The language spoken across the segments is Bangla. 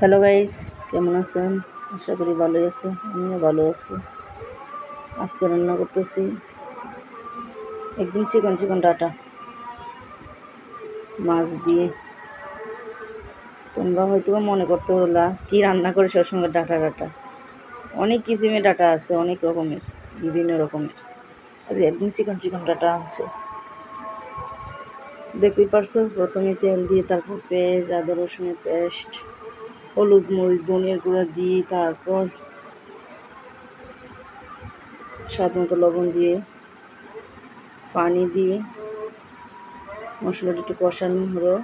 হ্যালো গাইস, কেমন আছেন? আশা করি ভালোই আছো। আমিও ভালো আছি। আজকে রান্না করতেছি একদম চিকন চিকন ডাটা মাছ দিয়ে। তোমরা হয়তো মনে করতে হলা কি রান্না করে সবসময় ডাটা ডাটা। অনেক কিসিমের ডাটা আছে, অনেক রকমের, বিভিন্ন রকমের। আজকে একদম চিকন চিকন ডাটা আছে। দেখতেই পারছো, প্রথমে তেল দিয়ে, তারপর পেঁয়াজ, আদা রসুনের পেস্ট, হলুদ মরিচ ধনিয়ার গুঁড়া দিয়ে, তারপর স্বাদ মতো লবণ দিয়ে, পানি দিয়ে মশলাটা একটু কষানো হলো।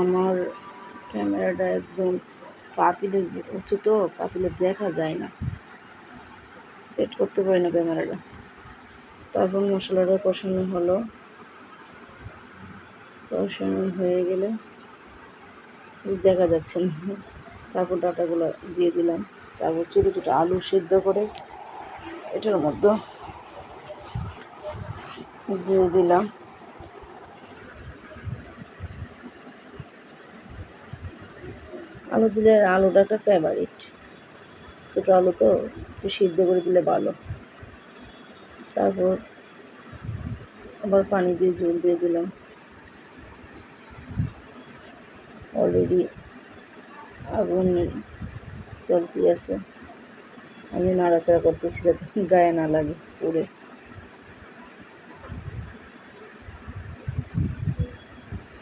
আমার ক্যামেরাটা একদম পাতিলে উঁচু, তো পাতিলে দেখা যায় না, সেট করতে পারি না ক্যামেরাটা। তারপর মশলাটা কষানো হলো, কষানো হয়ে গেলে দেখা যাচ্ছে না, তারপর ডাটাগুলো দিয়ে দিলাম। তারপর ছোটো ছোটো আলু সেদ্ধ করে এটার মধ্যে দিয়ে দিলাম। আলু দিলে, আলুটা একটা ফেভারিট, ছোটো আলু তো একটু সিদ্ধ করে দিলে ভালো। তারপর আবার পানি দিয়ে ঝোল দিয়ে দিলাম। অলরেডি আগুন চলতে আছে, আমি নাড়াচাড়া করতেছি যাতে গায়ে না লাগে পুড়ে।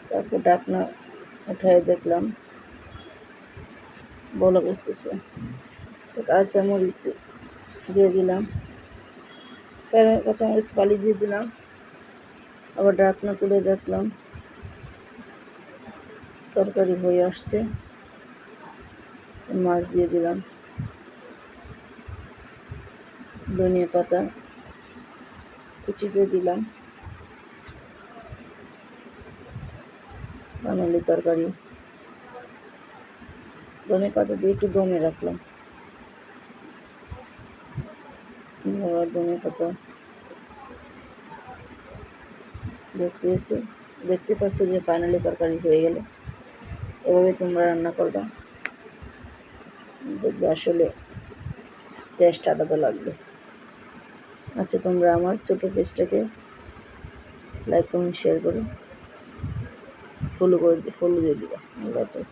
তারপর ঢাকনা উঠায় দেখলাম বলক আসতেছে, তো কাঁচামরিচ দিয়ে দিলাম, কাঁচামরিচ ফালি দিয়ে দিলাম। আবার ঢাকনা খুলে দেখলাম তরকারি হয়ে আসছে। মাছ দিয়ে দিলাম, ধনিয়া পাতা কুচি দিয়ে দিলাম। বাঙালি তরকারি, ধনিয়া পাতা দিয়ে একটু দমে রাখলাম। আবার ধনিয়া পাতা দেখতে পাচ্ছি যে ফাইনালি তরকারি হয়ে গেল। এভাবে তোমরা রান্না করবা, দেখবে আসলে টেস্ট আলাদা লাগবে। আচ্ছা, তোমরা আমার ছোটো পেজটাকে লাইক কমেন্ট শেয়ার করে ফলো দিয়ে দিবা। আল্লাহ হাফেজ।